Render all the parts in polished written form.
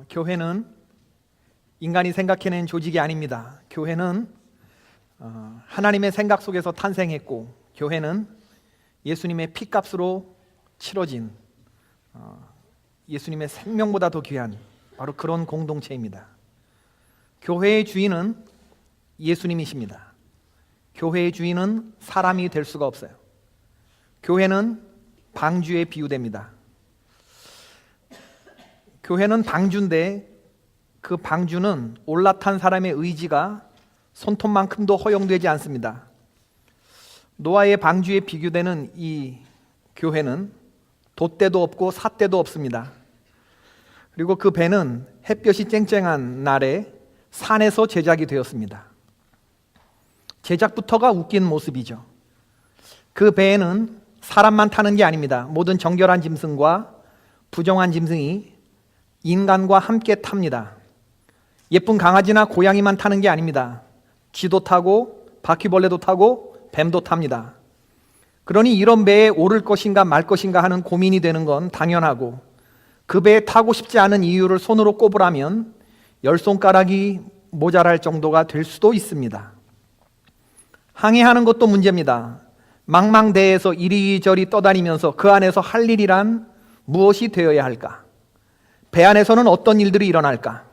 교회는 인간이 생각해낸 조직이 아닙니다. 교회는 하나님의 생각 속에서 탄생했고, 교회는 예수님의 피값으로 치러진 예수님의 생명보다 더 귀한 바로 그런 공동체입니다. 교회의 주인은 예수님이십니다. 교회의 주인은 사람이 될 수가 없어요. 교회는 방주에 비유됩니다. 교회는 방주인데 그 방주는 올라탄 사람의 의지가 손톱만큼도 허용되지 않습니다. 노아의 방주에 비교되는 이 교회는 돛대도 없고 삿대도 없습니다. 그리고 그 배는 햇볕이 쨍쨍한 날에 산에서 제작이 되었습니다. 제작부터가 웃긴 모습이죠. 그 배에는 사람만 타는 게 아닙니다. 모든 정결한 짐승과 부정한 짐승이 인간과 함께 탑니다. 예쁜 강아지나 고양이만 타는 게 아닙니다. 쥐도 타고 바퀴벌레도 타고 뱀도 탑니다. 그러니 이런 배에 오를 것인가 말 것인가 하는 고민이 되는 건 당연하고, 그 배에 타고 싶지 않은 이유를 손으로 꼽으라면 10손가락이 모자랄 정도가 될 수도 있습니다. 항해하는 것도 문제입니다. 망망대해에서 이리저리 떠다니면서 그 안에서 할 일이란 무엇이 되어야 할까? 배 안에서는 어떤 일들이 일어날까?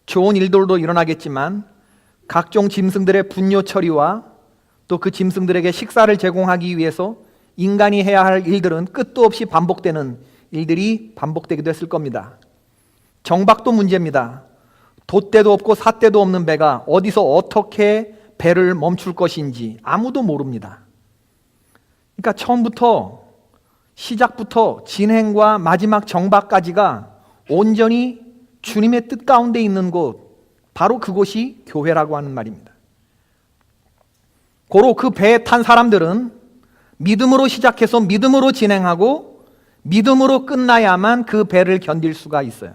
좋은 일들도 일어나겠지만 각종 짐승들의 분뇨 처리와 또 그 짐승들에게 식사를 제공하기 위해서 인간이 해야 할 일들은 끝도 없이 반복되는 일들이 반복되기도 했을 겁니다. 정박도 문제입니다. 돛대도 없고 삿대도 없는 배가 어디서 어떻게 배를 멈출 것인지 아무도 모릅니다. 그러니까 처음부터 시작부터 진행과 마지막 정박까지가 온전히 주님의 뜻 가운데 있는 곳, 바로 그곳이 교회라고 하는 말입니다. 고로 그 배에 탄 사람들은 믿음으로 시작해서 믿음으로 진행하고 믿음으로 끝나야만 그 배를 견딜 수가 있어요.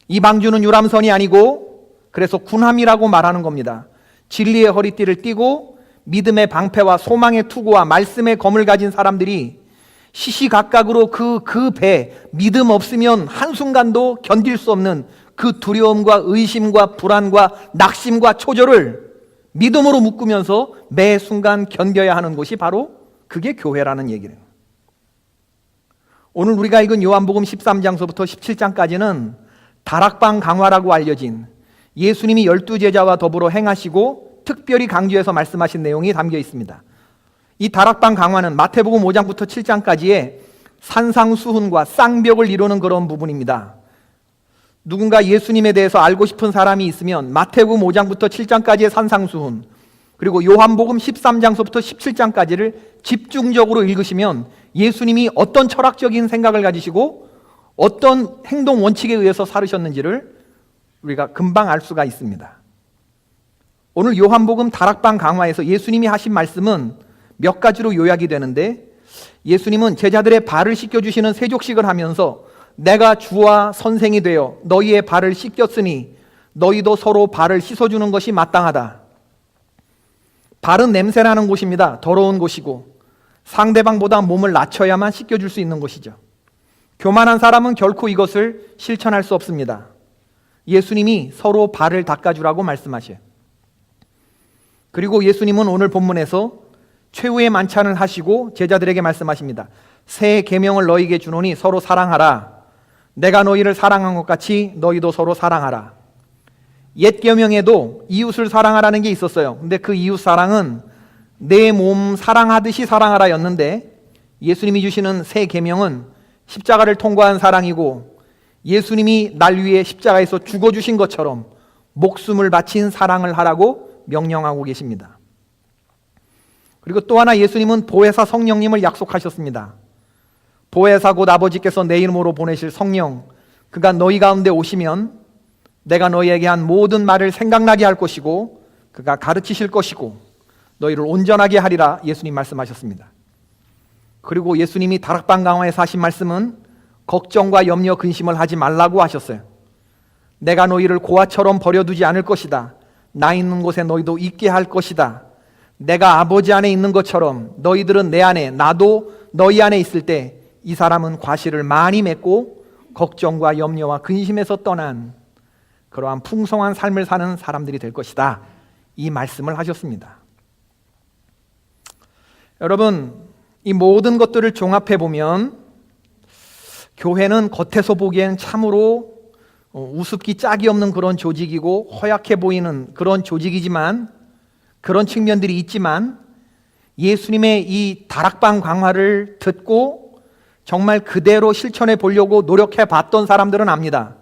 이 방주는 유람선이 아니고 그래서 군함이라고 말하는 겁니다. 진리의 허리띠를 띠고 믿음의 방패와 소망의 투구와 말씀의 검을 가진 사람들이 시시각각으로 그 배, 믿음 없으면 한순간도 견딜 수 없는 그 두려움과 의심과 불안과 낙심과 초조를 믿음으로 묶으면서 매 순간 견뎌야 하는 곳이 바로 그게 교회라는 얘기예요. 오늘 우리가 읽은 요한복음 13장서부터 17장까지는 다락방 강화라고 알려진 예수님이 12제자와 더불어 행하시고 특별히 강조해서 말씀하신 내용이 담겨 있습니다. 이 다락방 강화는 마태복음 5장부터 7장까지의 산상수훈과 쌍벽을 이루는 그런 부분입니다. 누군가 예수님에 대해서 알고 싶은 사람이 있으면 마태복음 5장부터 7장까지의 산상수훈, 그리고 요한복음 13장서부터 17장까지를 집중적으로 읽으시면 예수님이 어떤 철학적인 생각을 가지시고 어떤 행동 원칙에 의해서 살으셨는지를 우리가 금방 알 수가 있습니다. 오늘 요한복음 다락방 강화에서 예수님이 하신 말씀은 몇 가지로 요약이 되는데, 예수님은 제자들의 발을 씻겨주시는 세족식을 하면서 내가 주와 선생이 되어 너희의 발을 씻겼으니 너희도 서로 발을 씻어주는 것이 마땅하다. 발은 냄새나는 곳입니다. 더러운 곳이고 상대방보다 몸을 낮춰야만 씻겨줄 수 있는 곳이죠. 교만한 사람은 결코 이것을 실천할 수 없습니다. 예수님이 서로 발을 닦아주라고 말씀하셔요. 그리고 예수님은 오늘 본문에서 최후의 만찬을 하시고 제자들에게 말씀하십니다. 새 계명을 너희에게 주노니 서로 사랑하라. 내가 너희를 사랑한 것 같이 너희도 서로 사랑하라. 옛 계명에도 이웃을 사랑하라는 게 있었어요. 근데 그 이웃 사랑은 내 몸 사랑하듯이 사랑하라 였는데, 예수님이 주시는 새 계명은 십자가를 통과한 사랑이고 예수님이 날 위해 십자가에서 죽어주신 것처럼 목숨을 바친 사랑을 하라고 명령하고 계십니다. 그리고 또 하나 예수님은 보혜사 성령님을 약속하셨습니다. 보혜사 곧 아버지께서 내 이름으로 보내실 성령, 그가 너희 가운데 오시면 내가 너희에게 한 모든 말을 생각나게 할 것이고 그가 가르치실 것이고 너희를 온전하게 하리라 예수님 말씀하셨습니다. 그리고 예수님이 다락방 강화에서 하신 말씀은 걱정과 염려 근심을 하지 말라고 하셨어요. 내가 너희를 고아처럼 버려두지 않을 것이다. 나 있는 곳에 너희도 있게 할 것이다. 내가 아버지 안에 있는 것처럼 너희들은 내 안에, 나도 너희 안에 있을 때 이 사람은 과실을 많이 맺고 걱정과 염려와 근심에서 떠난 그러한 풍성한 삶을 사는 사람들이 될 것이다. 이 말씀을 하셨습니다. 여러분, 이 모든 것들을 종합해 보면 교회는 겉에서 보기엔 참으로 우습기 짝이 없는 그런 조직이고 허약해 보이는 그런 조직이지만, 그런 측면들이 있지만, 예수님의 이 다락방 강화를 듣고 정말 그대로 실천해 보려고 노력해 봤던 사람들은 압니다.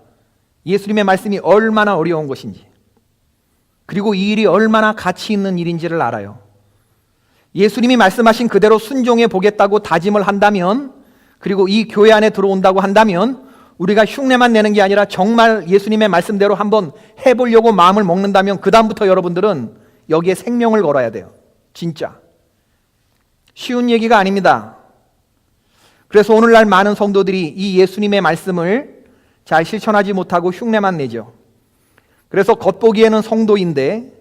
예수님의 말씀이 얼마나 어려운 것인지, 그리고 이 일이 얼마나 가치 있는 일인지를 알아요. 예수님이 말씀하신 그대로 순종해 보겠다고 다짐을 한다면, 그리고 이 교회 안에 들어온다고 한다면, 우리가 흉내만 내는 게 아니라 정말 예수님의 말씀대로 한번 해보려고 마음을 먹는다면 그 다음부터 여러분들은 여기에 생명을 걸어야 돼요. 진짜 쉬운 얘기가 아닙니다. 그래서 오늘날 많은 성도들이 이 예수님의 말씀을 잘 실천하지 못하고 흉내만 내죠. 그래서 겉보기에는 성도인데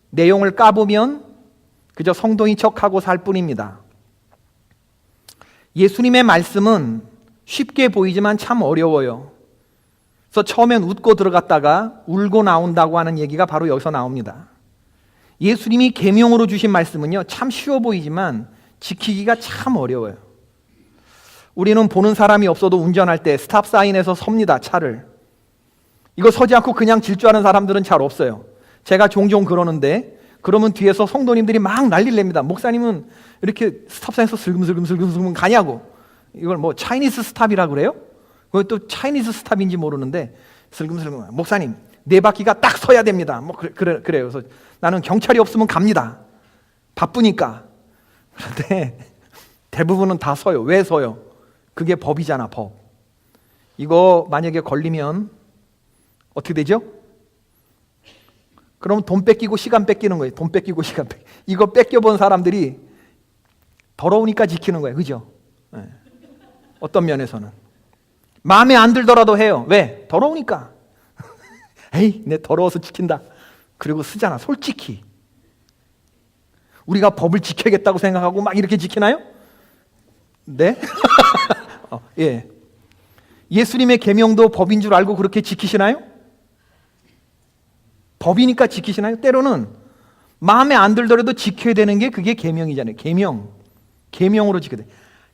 내용을 까보면 그저 성도인 척하고 살 뿐입니다. 예수님의 말씀은 쉽게 보이지만 참 어려워요. 그래서 처음엔 웃고 들어갔다가 울고 나온다고 하는 얘기가 바로 여기서 나옵니다. 예수님이 계명으로 주신 말씀은요, 참 쉬워 보이지만 지키기가 참 어려워요. 우리는 보는 사람이 없어도 운전할 때 스탑 사인에서 섭니다, 차를. 이거 서지 않고 그냥 질주하는 사람들은 잘 없어요. 제가 종종 그러는데, 그러면 뒤에서 성도님들이 막 난리를 냅니다. 목사님은 이렇게 스탑 사인에서 슬금슬금 가냐고. 이걸 뭐 차이니스 스탑이라고 그래요? 그걸 또 차이니스 스탑인지 모르는데 슬금슬금, 목사님 네 바퀴가 딱 서야 됩니다. 뭐 그래요. 그래서 나는 경찰이 없으면 갑니다. 바쁘니까. 그런데 대부분은 다 서요. 왜 서요? 그게 법이잖아, 법. 이거 만약에 걸리면 어떻게 되죠? 그럼 돈 뺏기고 시간 뺏기는 거예요. 돈 뺏기고 시간 뺏기. 이거 뺏겨본 사람들이 더러우니까 지키는 거예요. 그죠? 네. 어떤 면에서는 마음에 안 들더라도 해요. 왜? 더러우니까. 에이, 내 더러워서 지킨다. 그리고 쓰잖아. 솔직히 우리가 법을 지켜야겠다고 생각하고 막 이렇게 지키나요? 네? 예. 예수님의 계명도 법인 줄 알고 그렇게 지키시나요? 법이니까 지키시나요? 때로는 마음에 안 들더라도 지켜야 되는 게 그게 계명이잖아요. 계명으로 지켜야 돼.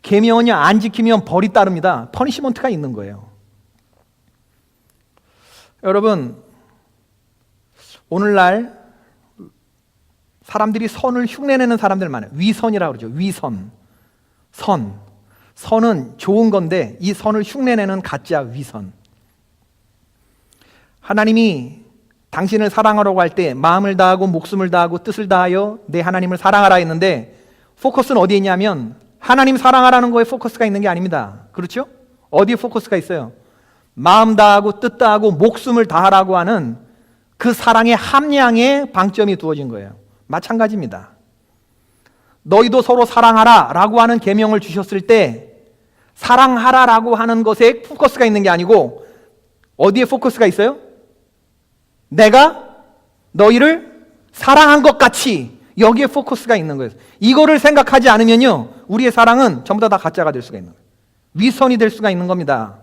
계명은요, 안 지키면 벌이 따릅니다. 퍼니시먼트가 있는 거예요. 여러분, 오늘날 사람들이 선을 흉내내는 사람들 많아요. 위선이라고 그러죠. 위선. 선은 좋은 건데 이 선을 흉내내는 가짜 위선. 하나님이 당신을 사랑하라고 할 때 마음을 다하고 목숨을 다하고 뜻을 다하여 내 하나님을 사랑하라 했는데, 포커스는 어디에 있냐면 하나님 사랑하라는 거에 포커스가 있는 게 아닙니다. 그렇죠? 어디에 포커스가 있어요? 마음 다하고 뜻 다하고 목숨을 다하라고 하는 그 사랑의 함량에 방점이 두어진 거예요. 마찬가지입니다. 너희도 서로 사랑하라 라고 하는 계명을 주셨을 때 사랑하라 라고 하는 것에 포커스가 있는 게 아니고 어디에 포커스가 있어요? 내가 너희를 사랑한 것 같이 여기에 포커스가 있는 거예요. 이거를 생각하지 않으면요, 우리의 사랑은 전부 다 가짜가 될 수가 있는 거예요. 위선이 될 수가 있는 겁니다.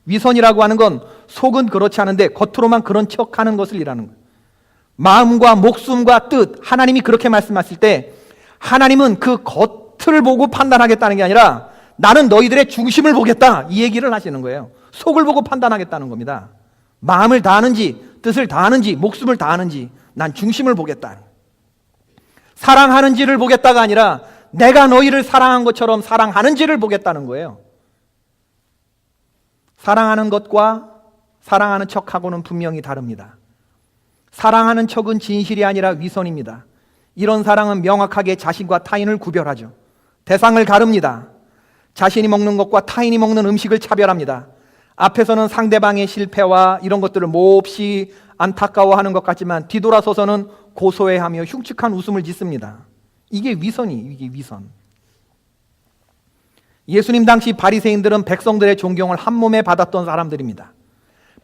위선이라고 하는 건 속은 그렇지 않은데 겉으로만 그런 척하는 것을 일하는 거예요. 마음과 목숨과 뜻, 하나님이 그렇게 말씀하실 때 하나님은 그 겉을 보고 판단하겠다는 게 아니라 나는 너희들의 중심을 보겠다, 이 얘기를 하시는 거예요. 속을 보고 판단하겠다는 겁니다. 마음을 다하는지 뜻을 다하는지 목숨을 다하는지 난 중심을 보겠다. 사랑하는지를 보겠다가 아니라 내가 너희를 사랑한 것처럼 사랑하는지를 보겠다는 거예요. 사랑하는 것과 사랑하는 척하고는 분명히 다릅니다. 사랑하는 척은 진실이 아니라 위선입니다. 이런 사랑은 명확하게 자신과 타인을 구별하죠. 대상을 가릅니다. 자신이 먹는 것과 타인이 먹는 음식을 차별합니다. 앞에서는 상대방의 실패와 이런 것들을 몹시 안타까워하는 것 같지만 뒤돌아서서는 고소해하며 흉측한 웃음을 짓습니다. 이게 위선. 예수님 당시 바리새인들은 백성들의 존경을 한 몸에 받았던 사람들입니다.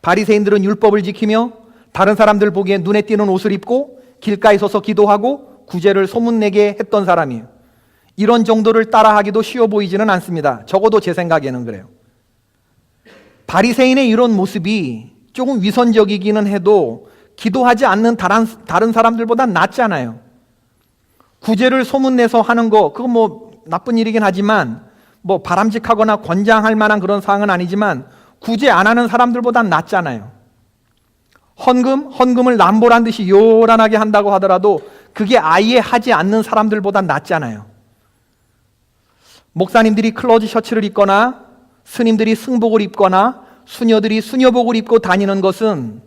바리새인들은 율법을 지키며 다른 사람들 보기에 눈에 띄는 옷을 입고 길가에 서서 기도하고 구제를 소문내게 했던 사람이에요. 이런 정도를 따라하기도 쉬워 보이지는 않습니다. 적어도 제 생각에는 그래요. 바리새인의 이런 모습이 조금 위선적이기는 해도 기도하지 않는 다른 사람들보다 낫잖아요. 구제를 소문내서 하는 거, 그건 뭐 나쁜 일이긴 하지만 뭐 바람직하거나 권장할 만한 그런 사항은 아니지만 구제 안 하는 사람들보다 낫잖아요. 헌금을 남보란 듯이 요란하게 한다고 하더라도 그게 아예 하지 않는 사람들보다 낫잖아요. 목사님들이 클로즈 셔츠를 입거나 스님들이 승복을 입거나 수녀들이 수녀복을 입고 다니는 것은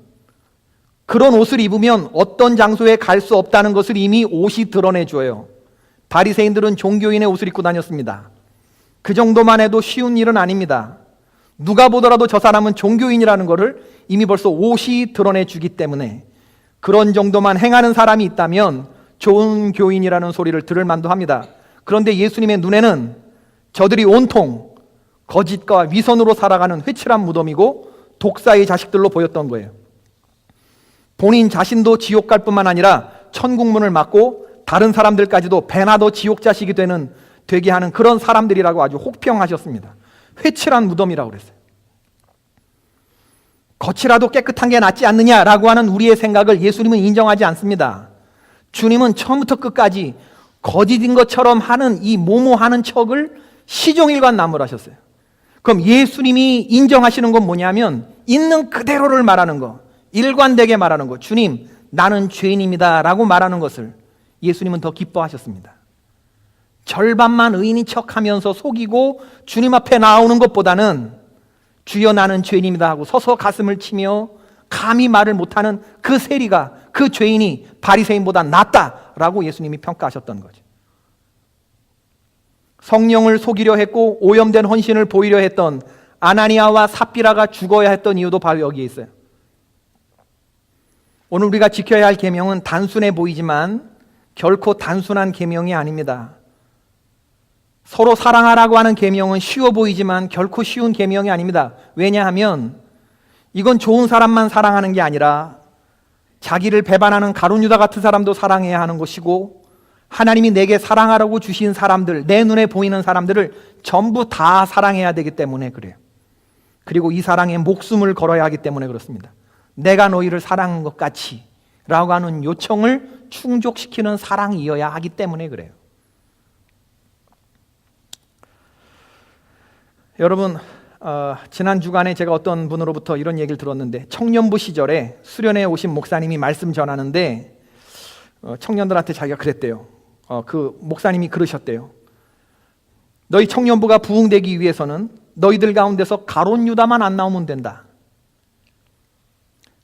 그런 옷을 입으면 어떤 장소에 갈 수 없다는 것을 이미 옷이 드러내줘요. 바리새인들은 종교인의 옷을 입고 다녔습니다. 그 정도만 해도 쉬운 일은 아닙니다. 누가 보더라도 저 사람은 종교인이라는 것을 이미 벌써 옷이 드러내주기 때문에 그런 정도만 행하는 사람이 있다면 좋은 교인이라는 소리를 들을 만도 합니다. 그런데 예수님의 눈에는 저들이 온통 거짓과 위선으로 살아가는 회칠한 무덤이고 독사의 자식들로 보였던 거예요. 본인 자신도 지옥 갈 뿐만 아니라 천국문을 막고 다른 사람들까지도 배나 더 지옥 자식이 되게 하는 그런 사람들이라고 아주 혹평하셨습니다. 회칠한 무덤이라고 그랬어요. 겉이라도 깨끗한 게 낫지 않느냐라고 하는 우리의 생각을 예수님은 인정하지 않습니다. 주님은 처음부터 끝까지 거짓인 것처럼 하는 이 모모하는 척을 시종일관 나무라셨어요. 그럼 예수님이 인정하시는 건 뭐냐면 있는 그대로를 말하는 거, 일관되게 말하는 거. 주님, 나는 죄인입니다 라고 말하는 것을 예수님은 더 기뻐하셨습니다. 절반만 의인인 척하면서 속이고 주님 앞에 나오는 것보다는 주여 나는 죄인입니다 하고 서서 가슴을 치며 감히 말을 못하는 그 세리가, 그 죄인이 바리새인보다 낫다라고 예수님이 평가하셨던 거죠. 성령을 속이려 했고 오염된 헌신을 보이려 했던 아나니아와 삽비라가 죽어야 했던 이유도 바로 여기에 있어요. 오늘 우리가 지켜야 할 계명은 단순해 보이지만 결코 단순한 계명이 아닙니다. 서로 사랑하라고 하는 계명은 쉬워 보이지만 결코 쉬운 계명이 아닙니다. 왜냐하면 이건 좋은 사람만 사랑하는 게 아니라 자기를 배반하는 가룟 유다 같은 사람도 사랑해야 하는 것이고 하나님이 내게 사랑하라고 주신 사람들, 내 눈에 보이는 사람들을 전부 다 사랑해야 되기 때문에 그래요. 그리고 이 사랑에 목숨을 걸어야 하기 때문에 그렇습니다. 내가 너희를 사랑한 것 같이 라고 하는 요청을 충족시키는 사랑이어야 하기 때문에 그래요. 여러분, 지난 주간에 제가 어떤 분으로부터 이런 얘기를 들었는데 청년부 시절에 수련회에 오신 목사님이 말씀 전하는데 청년들한테 자기가 그랬대요. 그 목사님이 그러셨대요. 너희 청년부가 부흥되기 위해서는 너희들 가운데서 가룟 유다만 안 나오면 된다.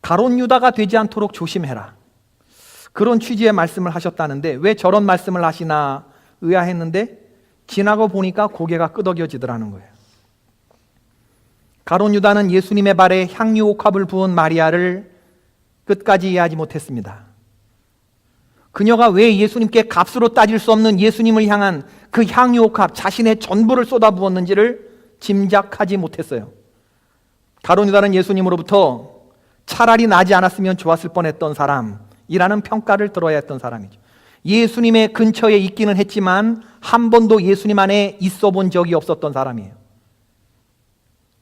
가룟 유다가 되지 않도록 조심해라. 그런 취지의 말씀을 하셨다는데 왜 저런 말씀을 하시나 의아했는데 지나고 보니까 고개가 끄덕여지더라는 거예요. 가룟 유다는 예수님의 발에 향유 옥합을 부은 마리아를 끝까지 이해하지 못했습니다. 그녀가 왜 예수님께 값으로 따질 수 없는 예수님을 향한 그 향유 옥합, 자신의 전부를 쏟아부었는지를 짐작하지 못했어요. 가룟 유다는 예수님으로부터 차라리 나지 않았으면 좋았을 뻔했던 사람이라는 평가를 들어야 했던 사람이죠. 예수님의 근처에 있기는 했지만 한 번도 예수님 안에 있어 본 적이 없었던 사람이에요.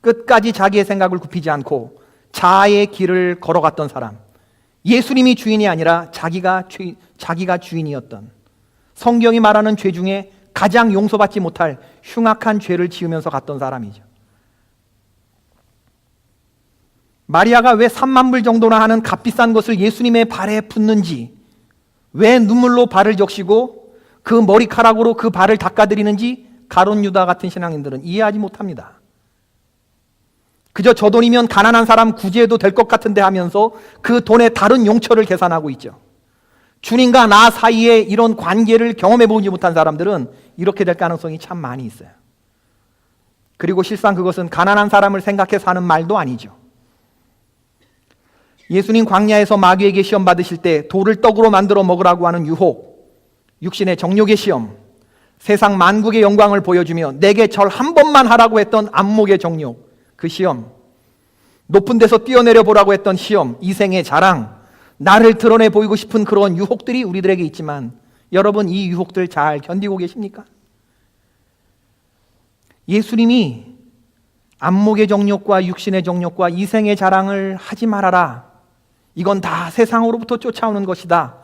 끝까지 자기의 생각을 굽히지 않고 자아의 길을 걸어갔던 사람. 예수님이 주인이 아니라 자기가 주인이었던, 성경이 말하는 죄 중에 가장 용서받지 못할 흉악한 죄를 지으면서 갔던 사람이죠. 마리아가 왜 3만 불 정도나 하는 값비싼 것을 예수님의 발에 붓는지, 왜 눈물로 발을 적시고 그 머리카락으로 그 발을 닦아드리는지 가룟 유다 같은 신앙인들은 이해하지 못합니다. 그저 저 돈이면 가난한 사람 구제해도 될 것 같은데 하면서 그 돈의 다른 용처를 계산하고 있죠. 주님과 나 사이에 이런 관계를 경험해 보지 못한 사람들은 이렇게 될 가능성이 참 많이 있어요. 그리고 실상 그것은 가난한 사람을 생각해서 하는 말도 아니죠. 예수님 광야에서 마귀에게 시험 받으실 때 돌을 떡으로 만들어 먹으라고 하는 유혹, 육신의 정욕의 시험, 세상 만국의 영광을 보여주며 내게 절 한 번만 하라고 했던 안목의 정욕, 그 시험, 높은 데서 뛰어내려 보라고 했던 시험, 이생의 자랑, 나를 드러내 보이고 싶은 그런 유혹들이 우리들에게 있지만 여러분 이 유혹들 잘 견디고 계십니까? 예수님이 안목의 정욕과 육신의 정욕과 이생의 자랑을 하지 말아라. 이건 다 세상으로부터 쫓아오는 것이다.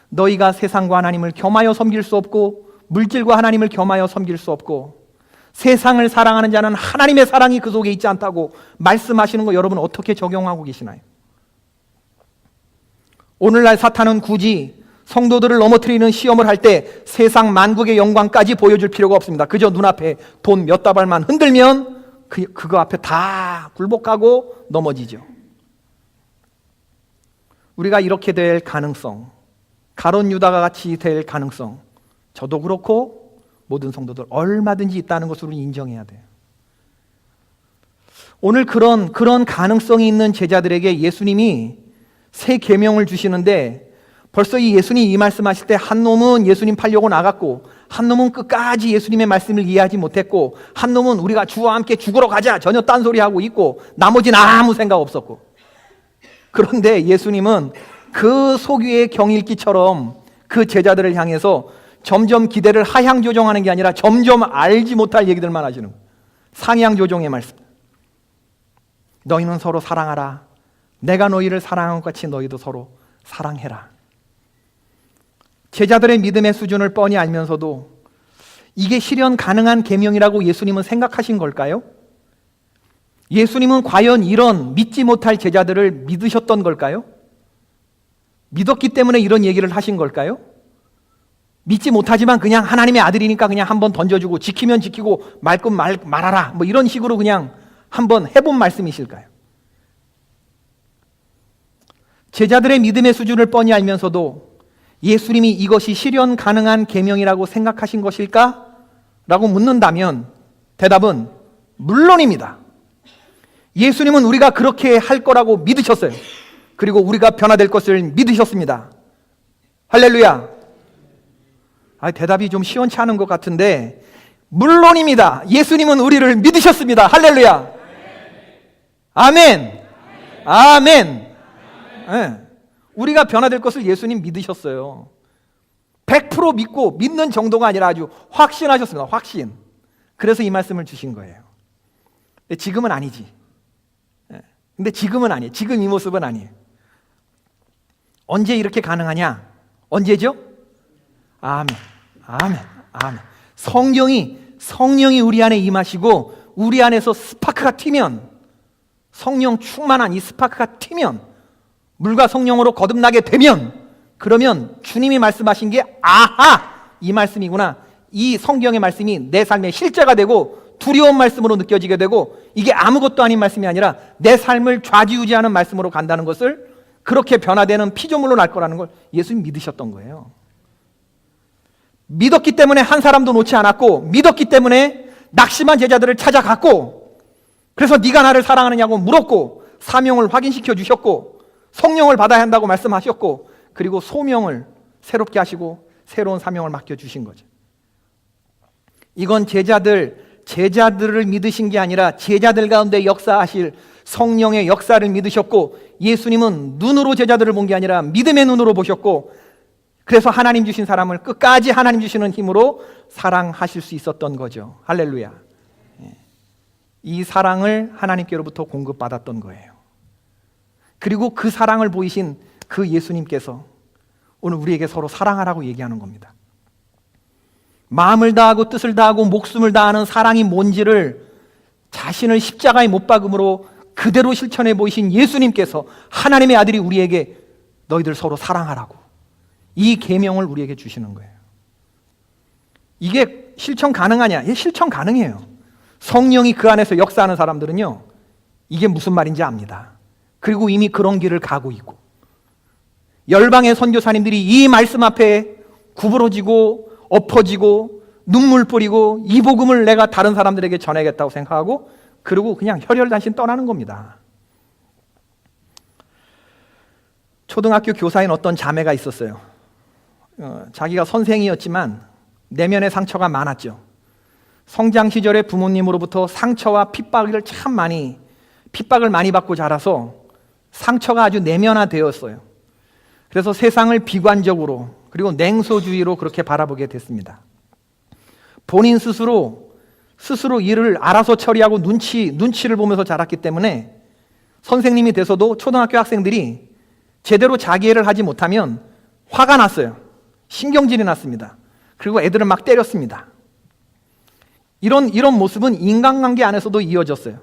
너희가 세상과 하나님을 겸하여 섬길 수 없고 물질과 하나님을 겸하여 섬길 수 없고 세상을 사랑하는 자는 하나님의 사랑이 그 속에 있지 않다고 말씀하시는 거 여러분 어떻게 적용하고 계시나요? 오늘날 사탄은 굳이 성도들을 넘어뜨리는 시험을 할 때 세상 만국의 영광까지 보여줄 필요가 없습니다. 그저 눈앞에 돈 몇 다발만 흔들면 그거 앞에 다 굴복하고 넘어지죠. 우리가 이렇게 될 가능성, 가룟 유다가 같이 될 가능성, 저도 그렇고 모든 성도들 얼마든지 있다는 것을 우리 인정해야 돼요. 오늘 그런 가능성이 있는 제자들에게 예수님이 새 계명을 주시는데 벌써 이 예수님이 이 말씀하실 때 한 놈은 예수님 팔려고 나갔고 한 놈은 끝까지 예수님의 말씀을 이해하지 못했고 한 놈은 우리가 주와 함께 죽으러 가자 전혀 딴소리하고 있고 나머지는 아무 생각 없었고 그런데 예수님은 그 소귀의 경읽기처럼 그 제자들을 향해서 점점 기대를 하향 조정하는 게 아니라 점점 알지 못할 얘기들만 하시는 거예요. 상향 조정의 말씀. 너희는 서로 사랑하라. 내가 너희를 사랑한 것 같이 너희도 서로 사랑해라. 제자들의 믿음의 수준을 뻔히 알면서도 이게 실현 가능한 계명이라고 예수님은 생각하신 걸까요? 예수님은 과연 이런 믿지 못할 제자들을 믿으셨던 걸까요? 믿었기 때문에 이런 얘기를 하신 걸까요? 믿지 못하지만 그냥 하나님의 아들이니까 그냥 한번 던져주고 지키면 지키고 말 건 말아라 뭐 이런 식으로 그냥 한번 해본 말씀이실까요? 제자들의 믿음의 수준을 뻔히 알면서도 예수님이 이것이 실현 가능한 계명이라고 생각하신 것일까? 라고 묻는다면 대답은 물론입니다. 예수님은 우리가 그렇게 할 거라고 믿으셨어요. 그리고 우리가 변화될 것을 믿으셨습니다. 할렐루야. 대답이 좀 시원치 않은 것 같은데 물론입니다. 예수님은 우리를 믿으셨습니다. 할렐루야. 아멘. 아멘. 네. 우리가 변화될 것을 예수님 믿으셨어요. 100% 믿고 믿는 정도가 아니라 아주 확신하셨습니다. 확신. 그래서 이 말씀을 주신 거예요. 근데 지금은 아니지. 근데 지금은 아니에요. 지금 이 모습은 아니에요. 언제 이렇게 가능하냐? 언제죠? 아멘. 아멘. 아멘. 성령이 우리 안에 임하시고 우리 안에서 스파크가 튀면 성령 충만한 이 스파크가 튀면 물과 성령으로 거듭나게 되면 그러면 주님이 말씀하신 게 아하! 이 말씀이구나. 이 성경의 말씀이 내 삶의 실제가 되고 두려운 말씀으로 느껴지게 되고 이게 아무것도 아닌 말씀이 아니라 내 삶을 좌지우지하는 말씀으로 간다는 것을 그렇게 변화되는 피조물로 날 거라는 걸 예수님 믿으셨던 거예요. 믿었기 때문에 한 사람도 놓지 않았고 믿었기 때문에 낙심한 제자들을 찾아갔고 그래서 네가 나를 사랑하느냐고 물었고 사명을 확인시켜 주셨고 성령을 받아야 한다고 말씀하셨고 그리고 소명을 새롭게 하시고 새로운 사명을 맡겨주신 거죠. 이건 제자들을 믿으신 게 아니라 제자들 가운데 역사하실 성령의 역사를 믿으셨고 예수님은 눈으로 제자들을 본 게 아니라 믿음의 눈으로 보셨고 그래서 하나님 주신 사람을 끝까지 하나님 주시는 힘으로 사랑하실 수 있었던 거죠. 할렐루야. 이 사랑을 하나님께로부터 공급받았던 거예요. 그리고 그 사랑을 보이신 그 예수님께서 오늘 우리에게 서로 사랑하라고 얘기하는 겁니다. 마음을 다하고 뜻을 다하고 목숨을 다하는 사랑이 뭔지를 자신을 십자가에 못 박음으로 그대로 실천해 보이신 예수님께서 하나님의 아들이 우리에게 너희들 서로 사랑하라고 이 계명을 우리에게 주시는 거예요. 이게 실천 가능하냐? 예, 실천 가능해요. 성령이 그 안에서 역사하는 사람들은요 이게 무슨 말인지 압니다. 그리고 이미 그런 길을 가고 있고 열방의 선교사님들이 이 말씀 앞에 구부러지고 엎어지고 눈물 뿌리고 이 복음을 내가 다른 사람들에게 전해야겠다고 생각하고 그리고 그냥 혈혈단신 떠나는 겁니다. 초등학교 교사인 어떤 자매가 있었어요. 자기가 선생이었지만 내면의 상처가 많았죠. 성장 시절에 부모님으로부터 상처와 핍박을 핍박을 많이 받고 자라서 상처가 아주 내면화되었어요. 그래서 세상을 비관적으로 그리고 냉소주의로 그렇게 바라보게 됐습니다. 본인 스스로 스스로 일을 알아서 처리하고 눈치를 보면서 자랐기 때문에 선생님이 돼서도 초등학교 학생들이 제대로 자기 일을 하지 못하면 화가 났어요. 신경질이 났습니다. 그리고 애들을 막 때렸습니다. 이런 모습은 인간관계 안에서도 이어졌어요.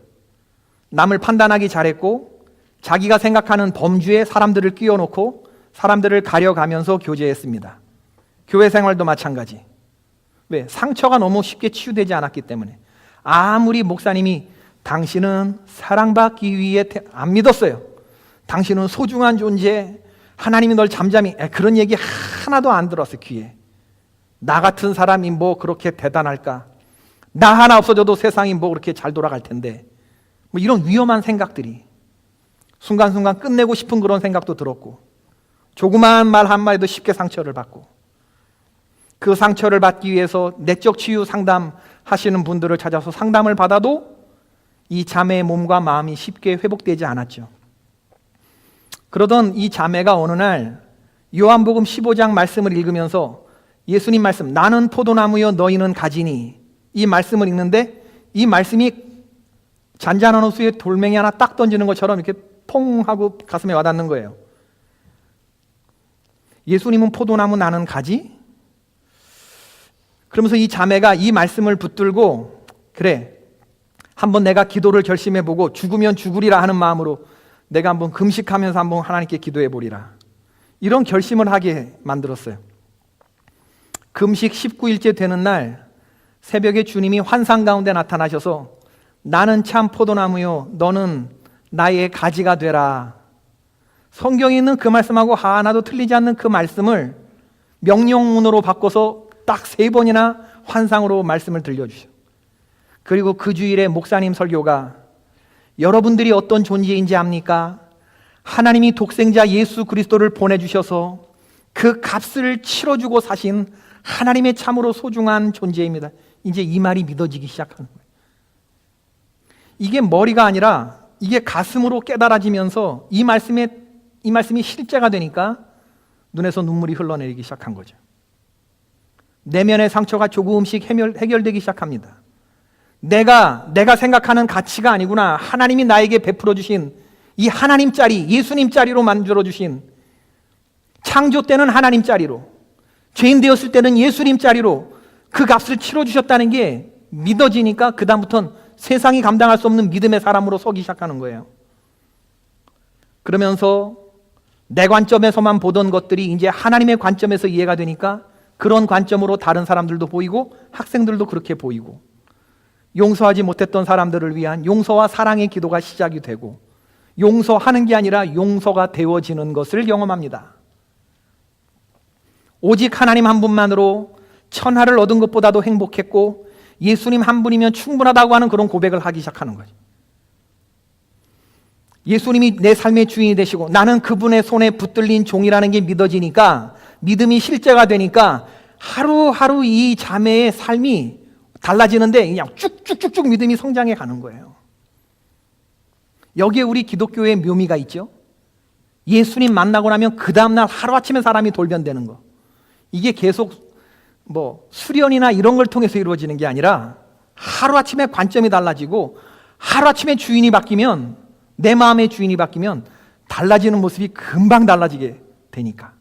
남을 판단하기 잘했고 자기가 생각하는 범주에 사람들을 끼워놓고 사람들을 가려가면서 교제했습니다. 교회 생활도 마찬가지. 왜? 상처가 너무 쉽게 치유되지 않았기 때문에. 아무리 목사님이 당신은 사랑받기 위해 안 믿었어요. 당신은 소중한 존재, 하나님이 널 잠잠히, 그런 얘기 하나도 안 들었어요. 귀에. 나 같은 사람이 뭐 그렇게 대단할까? 나 하나 없어져도 세상이 뭐 그렇게 잘 돌아갈 텐데. 뭐 이런 위험한 생각들이 순간순간 끝내고 싶은 그런 생각도 들었고, 조그마한 말 한마디도 쉽게 상처를 받고, 그 상처를 받기 위해서 내적 치유 상담 하시는 분들을 찾아서 상담을 받아도 이 자매의 몸과 마음이 쉽게 회복되지 않았죠. 그러던 이 자매가 어느 날 요한복음 15장 말씀을 읽으면서 예수님 말씀, 나는 포도나무요 너희는 가지니, 이 말씀을 읽는데 이 말씀이 잔잔한 호수에 돌멩이 하나 딱 던지는 것처럼 이렇게 퐁 하고 가슴에 와닿는 거예요. 예수님은 포도나무, 나는 가지? 그러면서 이 자매가 이 말씀을 붙들고, 그래, 한번 내가 기도를 결심해보고 죽으면 죽으리라 하는 마음으로 내가 한번 금식하면서 한번 하나님께 기도해보리라, 이런 결심을 하게 만들었어요. 금식 19일째 되는 날 새벽에 주님이 환상 가운데 나타나셔서 나는 참 포도나무요 너는 나의 가지가 되라. 성경에 있는 그 말씀하고 하나도 틀리지 않는 그 말씀을 명령문으로 바꿔서 딱 3번이나 환상으로 말씀을 들려주셔. 그리고 그 주일에 목사님 설교가 여러분들이 어떤 존재인지 압니까? 하나님이 독생자 예수 그리스도를 보내주셔서 그 값을 치러주고 사신 하나님의 참으로 소중한 존재입니다. 이제 이 말이 믿어지기 시작하는 거예요. 이게 머리가 아니라 이게 가슴으로 깨달아지면서 이 말씀이 실제가 되니까 눈에서 눈물이 흘러내리기 시작한 거죠. 내면의 상처가 조금씩 해결되기 시작합니다. 내가 생각하는 가치가 아니구나. 하나님이 나에게 베풀어 주신 이 하나님짜리, 예수님짜리로 만들어 주신, 창조 때는 하나님짜리로, 죄인 되었을 때는 예수님짜리로 그 값을 치러주셨다는 게 믿어지니까 그 다음부터는 세상이 감당할 수 없는 믿음의 사람으로 서기 시작하는 거예요. 그러면서 내 관점에서만 보던 것들이 이제 하나님의 관점에서 이해가 되니까 그런 관점으로 다른 사람들도 보이고 학생들도 그렇게 보이고, 용서하지 못했던 사람들을 위한 용서와 사랑의 기도가 시작이 되고, 용서하는 게 아니라 용서가 되어지는 것을 경험합니다. 오직 하나님 한 분만으로 천하를 얻은 것보다도 행복했고 예수님 한 분이면 충분하다고 하는 그런 고백을 하기 시작하는 거죠. 예수님이 내 삶의 주인이 되시고 나는 그분의 손에 붙들린 종이라는 게 믿어지니까, 믿음이 실제가 되니까 하루하루 이 자매의 삶이 달라지는데 그냥 쭉쭉쭉쭉 믿음이 성장해 가는 거예요. 여기에 우리 기독교의 묘미가 있죠. 예수님 만나고 나면 그 다음날 하루아침에 사람이 돌변되는 거. 이게 계속 뭐 수련이나 이런 걸 통해서 이루어지는 게 아니라 하루아침에 관점이 달라지고 하루아침에 주인이 바뀌면, 내 마음의 주인이 바뀌면 달라지는 모습이 금방 달라지게 되니까,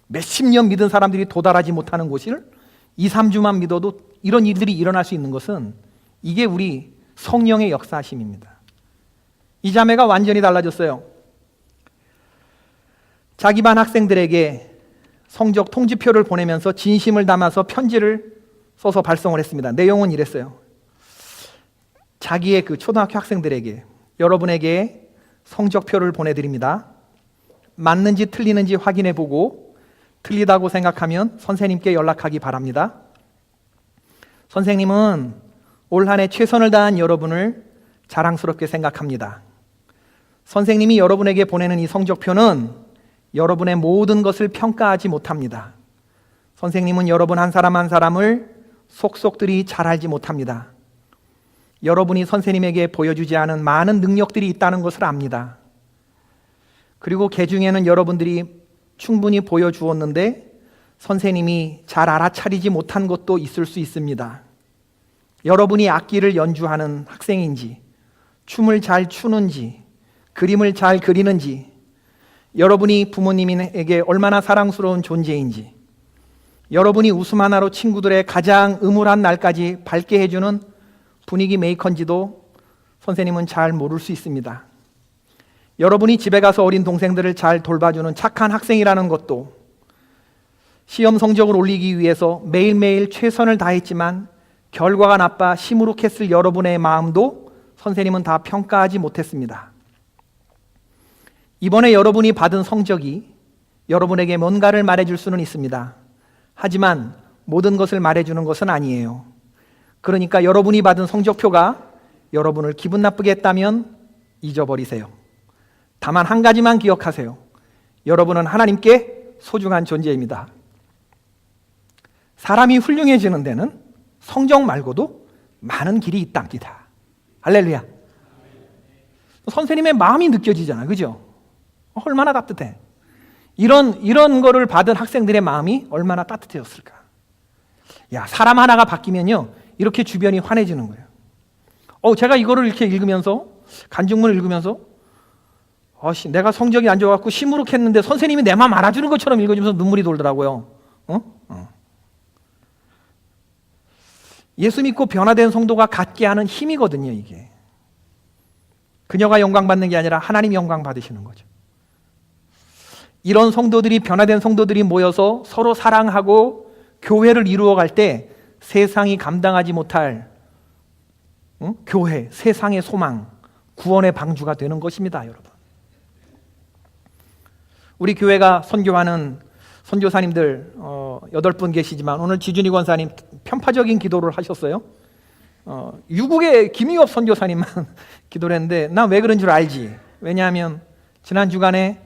몇십 년 믿은 사람들이 도달하지 못하는 곳을 2, 3주만 믿어도 이런 일들이 일어날 수 있는 것은 이게 우리 성령의 역사하심입니다. 이 자매가 완전히 달라졌어요. 자기 반 학생들에게 성적 통지표를 보내면서 진심을 담아서 편지를 써서 발송을 했습니다. 내용은 이랬어요. 자기의 그 초등학교 학생들에게, 여러분에게 성적표를 보내드립니다. 맞는지 틀리는지 확인해보고 틀리다고 생각하면 선생님께 연락하기 바랍니다. 선생님은 올 한 해 최선을 다한 여러분을 자랑스럽게 생각합니다. 선생님이 여러분에게 보내는 이 성적표는 여러분의 모든 것을 평가하지 못합니다. 선생님은 여러분 한 사람 한 사람을 속속들이 잘 알지 못합니다. 여러분이 선생님에게 보여주지 않은 많은 능력들이 있다는 것을 압니다. 그리고 그 중에는 여러분들이 충분히 보여주었는데 선생님이 잘 알아차리지 못한 것도 있을 수 있습니다. 여러분이 악기를 연주하는 학생인지, 춤을 잘 추는지, 그림을 잘 그리는지, 여러분이 부모님에게 얼마나 사랑스러운 존재인지, 여러분이 웃음 하나로 친구들의 가장 음울한 날까지 밝게 해주는 분위기 메이커인지도 선생님은 잘 모를 수 있습니다. 여러분이 집에 가서 어린 동생들을 잘 돌봐주는 착한 학생이라는 것도, 시험 성적을 올리기 위해서 매일매일 최선을 다했지만 결과가 나빠 시무룩했을 여러분의 마음도 선생님은 다 평가하지 못했습니다. 이번에 여러분이 받은 성적이 여러분에게 뭔가를 말해줄 수는 있습니다. 하지만 모든 것을 말해주는 것은 아니에요. 그러니까 여러분이 받은 성적표가 여러분을 기분 나쁘게 했다면 잊어버리세요. 다만 한 가지만 기억하세요. 여러분은 하나님께 소중한 존재입니다. 사람이 훌륭해지는 데는 성적 말고도 많은 길이 있답니다. 할렐루야. 선생님의 마음이 느껴지잖아요. 그죠? 얼마나 따뜻해. 이런 거를 받은 학생들의 마음이 얼마나 따뜻해졌을까. 야, 사람 하나가 바뀌면요, 이렇게 주변이 환해지는 거예요. 제가 이거를 이렇게 읽으면서, 간증문을 읽으면서, 내가 성적이 안 좋아갖고 시무룩했는데 선생님이 내 마음 알아주는 것처럼 읽어주면서 눈물이 돌더라고요. 예수 믿고 변화된 성도가 갖게 하는 힘이거든요, 이게. 그녀가 영광 받는 게 아니라 하나님 영광 받으시는 거죠. 이런 성도들이, 변화된 성도들이 모여서 서로 사랑하고 교회를 이루어갈 때 세상이 감당하지 못할 교회, 세상의 소망, 구원의 방주가 되는 것입니다, 여러분. 우리 교회가 선교하는 선교사님들 8분 계시지만 오늘 지준이 권사님 편파적인 기도를 하셨어요. 유국의 김희엽 선교사님만 기도를 했는데 난 왜 그런 줄 알지. 왜냐하면 지난 주간에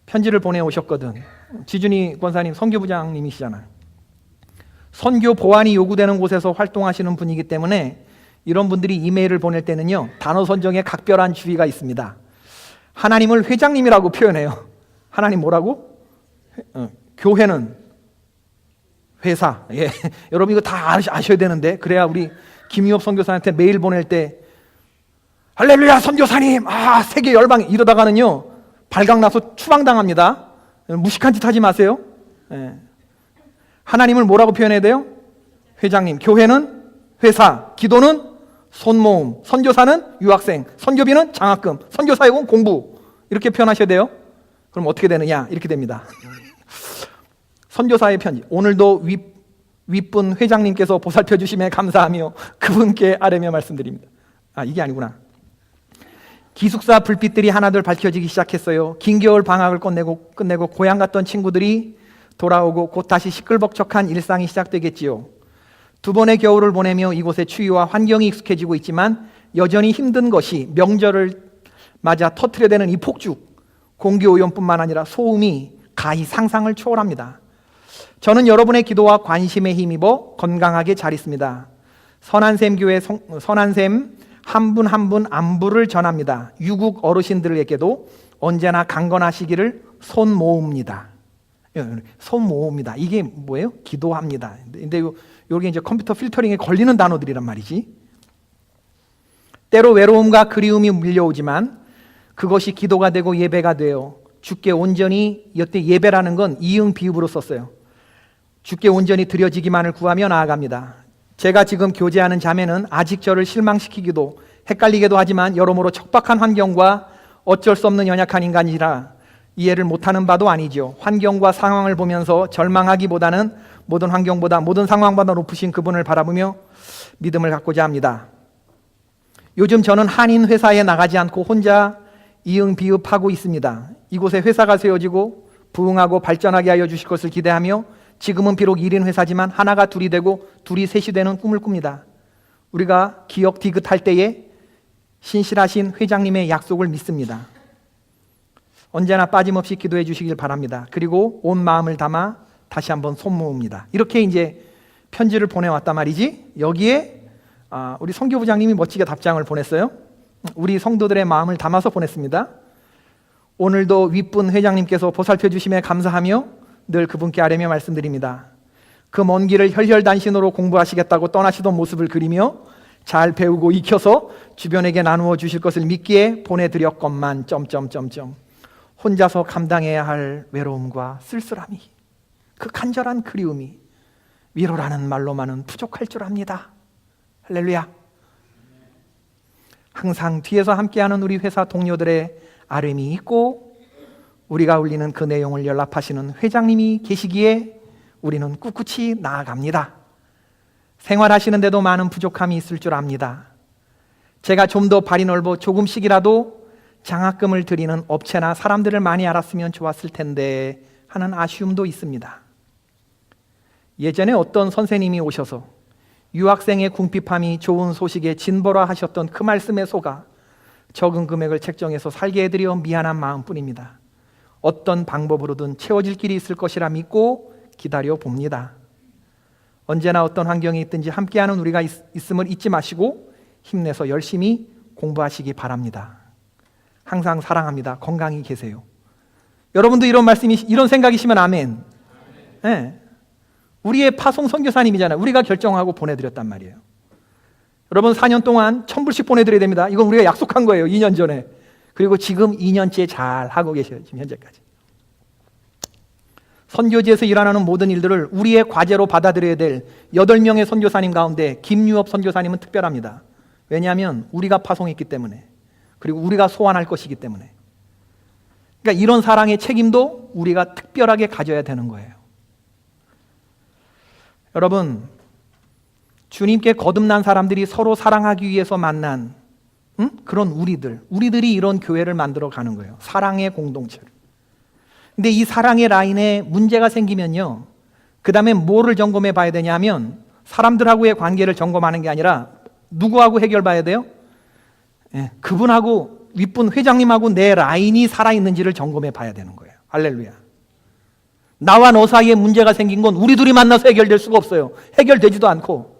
편지를 보내오셨거든. 지준이 권사님 선교부장님이시잖아요. 선교 보완이 요구되는 곳에서 활동하시는 분이기 때문에 이런 분들이 이메일을 보낼 때는요, 단어 선정에 각별한 주의가 있습니다. 하나님을 회장님이라고 표현해요. 하나님 뭐라고? 교회는 회사. 예. 여러분 이거 다 아셔야 되는데, 그래야 우리 김유업 선교사한테 메일 보낼 때 할렐루야 선교사님, 세계 열방, 이러다가는요 발각나서 추방당합니다. 무식한 짓 하지 마세요. 예. 하나님을 뭐라고 표현해야 돼요? 회장님. 교회는 회사, 기도는 손모음, 선교사는 유학생, 선교비는 장학금, 선교사역은 공부, 이렇게 표현하셔야 돼요. 그럼 어떻게 되느냐? 이렇게 됩니다. 선교사의 편지. 오늘도 윗분 회장님께서 보살펴 주심에 감사하며 그분께 아뢰며 말씀드립니다. 이게 아니구나. 기숙사 불빛들이 하나둘 밝혀지기 시작했어요. 긴 겨울 방학을 끝내고 고향 갔던 친구들이 돌아오고 곧 다시 시끌벅적한 일상이 시작되겠지요. 2번의 겨울을 보내며 이곳의 추위와 환경이 익숙해지고 있지만 여전히 힘든 것이 명절을 맞아 터트려대는 이 폭죽, 공기오염뿐만 아니라 소음이 가히 상상을 초월합니다. 저는 여러분의 기도와 관심에 힘입어 건강하게 잘 있습니다. 선한샘 교회 선한샘 한 분 한 분 안부를 전합니다. 유국 어르신들에게도 언제나 강건하시기를 손모읍니다. 손모읍니다. 이게 뭐예요? 기도합니다. 근데 요게 이제 컴퓨터 필터링에 걸리는 단어들이란 말이지. 때로 외로움과 그리움이 밀려오지만 그것이 기도가 되고 예배가 되어 주께 온전히, 이때 예배라는 건 이응 비읍으로 썼어요. 주께 온전히 드려지기만을 구하며 나아갑니다. 제가 지금 교제하는 자매는 아직 저를 실망시키기도 헷갈리기도 하지만 여러모로 척박한 환경과 어쩔 수 없는 연약한 인간이라 이해를 못하는 바도 아니죠. 환경과 상황을 보면서 절망하기보다는 모든 환경보다 모든 상황보다 높으신 그분을 바라보며 믿음을 갖고자 합니다. 요즘 저는 한인 회사에 나가지 않고 혼자 이응비읍하고 있습니다. 이곳에 회사가 세워지고 부흥하고 발전하게 하여 주실 것을 기대하며 지금은 비록 1인 회사지만 하나가 둘이 되고 둘이 셋이 되는 꿈을 꿉니다. 우리가 기억 디귿할 때에 신실하신 회장님의 약속을 믿습니다. 언제나 빠짐없이 기도해 주시길 바랍니다. 그리고 온 마음을 담아 다시 한번 손모읍니다. 이렇게 이제 편지를 보내왔단 말이지. 여기에 우리 선교부장님이 멋지게 답장을 보냈어요. 우리 성도들의 마음을 담아서 보냈습니다. 오늘도 윗분 회장님께서 보살펴 주심에 감사하며 늘 그분께 아뢰며 말씀드립니다. 그 먼 길을 혈혈단신으로 공부하시겠다고 떠나시던 모습을 그리며 잘 배우고 익혀서 주변에게 나누어 주실 것을 믿기에 보내드렸건만 혼자서 감당해야 할 외로움과 쓸쓸함이, 그 간절한 그리움이 위로라는 말로만은 부족할 줄 압니다. 할렐루야. 항상 뒤에서 함께하는 우리 회사 동료들의 아뢰미 있고 우리가 울리는 그 내용을 연락하시는 회장님이 계시기에 우리는 꿋꿋이 나아갑니다. 생활하시는데도 많은 부족함이 있을 줄 압니다. 제가 좀 더 발이 넓어 조금씩이라도 장학금을 드리는 업체나 사람들을 많이 알았으면 좋았을 텐데 하는 아쉬움도 있습니다. 예전에 어떤 선생님이 오셔서 유학생의 궁핍함이 좋은 소식에 진보라 하셨던 그 말씀에 속아 적은 금액을 책정해서 살게 해드려 미안한 마음뿐입니다. 어떤 방법으로든 채워질 길이 있을 것이라 믿고 기다려 봅니다. 언제나 어떤 환경에 있든지 함께하는 우리가 있음을 잊지 마시고 힘내서 열심히 공부하시기 바랍니다. 항상 사랑합니다. 건강히 계세요. 여러분도 이런 생각이시면 아멘. 네. 우리의 파송 선교사님이잖아요. 우리가 결정하고 보내드렸단 말이에요. 여러분 4년 동안 1,000불씩 보내드려야 됩니다. 이건 우리가 약속한 거예요. 2년 전에. 그리고 지금 2년째 잘 하고 계셔요. 지금 현재까지. 선교지에서 일하는 모든 일들을 우리의 과제로 받아들여야 될 8명의 선교사님 가운데 김유업 선교사님은 특별합니다. 왜냐하면 우리가 파송했기 때문에, 그리고 우리가 소환할 것이기 때문에. 그러니까 이런 사랑의 책임도 우리가 특별하게 가져야 되는 거예요. 여러분, 주님께 거듭난 사람들이 서로 사랑하기 위해서 만난 그런 우리들이 이런 교회를 만들어 가는 거예요. 사랑의 공동체를. 근데 이 사랑의 라인에 문제가 생기면요, 그 다음에 뭐를 점검해 봐야 되냐면 사람들하고의 관계를 점검하는 게 아니라 누구하고 해결 봐야 돼요? 그분하고 윗분 회장님하고 내 라인이 살아있는지를 점검해 봐야 되는 거예요. 할렐루야. 나와 너 사이에 문제가 생긴 건 우리 둘이 만나서 해결될 수가 없어요. 해결되지도 않고.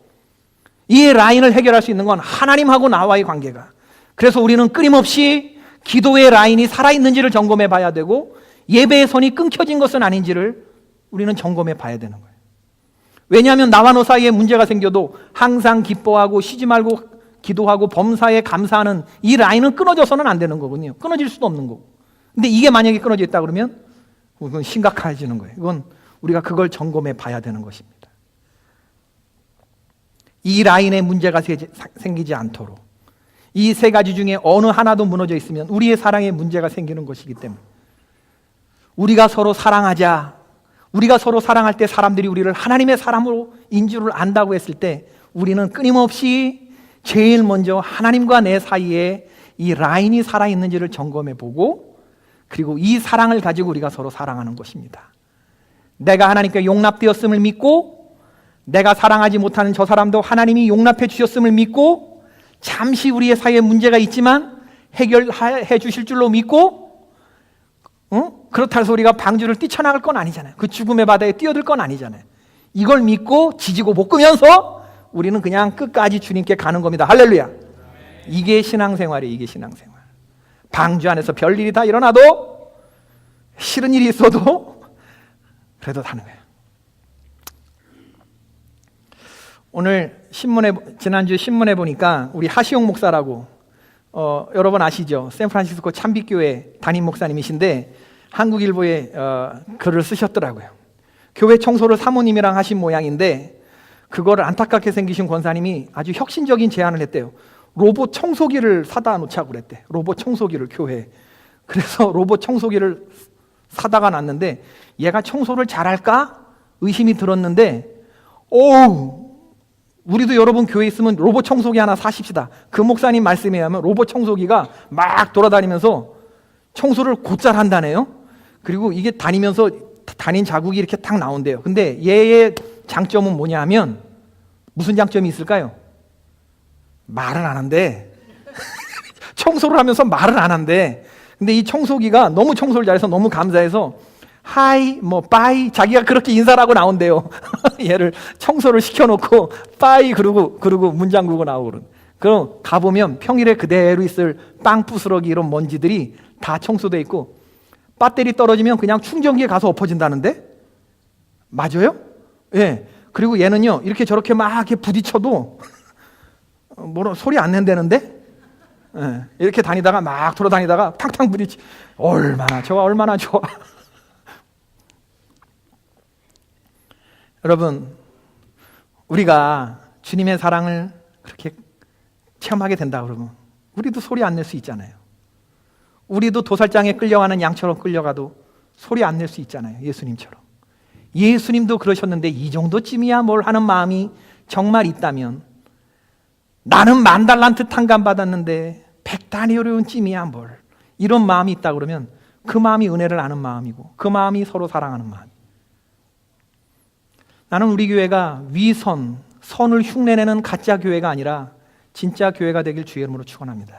이 라인을 해결할 수 있는 건 하나님하고 나와의 관계가. 그래서 우리는 끊임없이 기도의 라인이 살아있는지를 점검해 봐야 되고, 예배의 선이 끊겨진 것은 아닌지를 우리는 점검해 봐야 되는 거예요. 왜냐하면 나와 너 사이에 문제가 생겨도 항상 기뻐하고 쉬지 말고 기도하고 범사에 감사하는 이 라인은 끊어져서는 안 되는 거군요. 끊어질 수도 없는 거고. 근데 이게 만약에 끊어져 있다 그러면 그건 심각해지는 거예요. 이건 우리가 그걸 점검해 봐야 되는 것입니다. 이 라인에 문제가 생기지 않도록 이 세 가지 중에 어느 하나도 무너져 있으면 우리의 사랑에 문제가 생기는 것이기 때문에 우리가 서로 사랑하자. 우리가 서로 사랑할 때 사람들이 우리를 하나님의 사람으로 인주를 안다고 했을 때 우리는 끊임없이 제일 먼저 하나님과 내 사이에 이 라인이 살아있는지를 점검해 보고, 그리고 이 사랑을 가지고 우리가 서로 사랑하는 것입니다. 내가 하나님께 용납되었음을 믿고, 내가 사랑하지 못하는 저 사람도 하나님이 용납해 주셨음을 믿고, 잠시 우리의 사이에 문제가 있지만 해결해 주실 줄로 믿고, 그렇다 해서 우리가 방주를 뛰쳐나갈 건 아니잖아요. 그 죽음의 바다에 뛰어들 건 아니잖아요. 이걸 믿고 지지고 볶으면서 우리는 그냥 끝까지 주님께 가는 겁니다. 할렐루야. 이게 신앙생활이에요. 이게 신앙생활. 방주 안에서 별일이 다 일어나도, 싫은 일이 있어도 그래도 하는 거예요. 오늘 지난주 신문에 보니까 우리 하시용 목사라고, 여러분 아시죠? 샌프란시스코 참빛교회 담임 목사님이신데 한국일보에 글을 쓰셨더라고요. 교회 청소를 사모님이랑 하신 모양인데 그거를 안타깝게 생기신 권사님이 아주 혁신적인 제안을 했대요. 로봇 청소기를 사다 놓자고 그랬대. 로봇 청소기를 교회에. 그래서 로봇 청소기를 사다가 놨는데 얘가 청소를 잘할까? 의심이 들었는데, 우리도 여러분 교회에 있으면 로봇 청소기 하나 사십시다. 그 목사님 말씀에 의하면 로봇 청소기가 막 돌아다니면서 청소를 곧잘 한다네요. 그리고 이게 다니면서 다닌 자국이 이렇게 딱 나온대요. 근데 얘의 장점은 뭐냐 하면, 무슨 장점이 있을까요? 말을 안 한대. 청소를 하면서 말을 안 한대. 근데 이 청소기가 너무 청소를 잘해서 너무 감사해서 하이, 빠이, 자기가 그렇게 인사를 하고 나온대요. 얘를 청소를 시켜놓고 빠이 그러고 문 잠그고 나오고. 그럼 가보면 평일에 그대로 있을 빵 부스러기 이런 먼지들이 다 청소돼 있고, 배터리 떨어지면 그냥 충전기에 가서 엎어진다는데? 맞아요? 예. 그리고 얘는요, 이렇게 저렇게 막 이렇게 부딪혀도 소리 안 낸다는데? 예, 이렇게 다니다가 막 돌아다니다가 탕탕 부딪히. 얼마나 좋아, 얼마나 좋아. 여러분, 우리가 주님의 사랑을 그렇게 체험하게 된다 그러면 우리도 소리 안 낼 수 있잖아요. 우리도 도살장에 끌려가는 양처럼 끌려가도 소리 안 낼 수 있잖아요. 예수님처럼. 예수님도 그러셨는데 이 정도쯤이야 뭘 하는 마음이 정말 있다면, 나는 10,000달란트 탕감 받았는데 100다니엘은 찜이야 뭘, 이런 마음이 있다 그러면 그 마음이 은혜를 아는 마음이고 그 마음이 서로 사랑하는 마음. 나는 우리 교회가 위선, 선을 흉내내는 가짜 교회가 아니라 진짜 교회가 되길 주의 이름으로 축원합니다.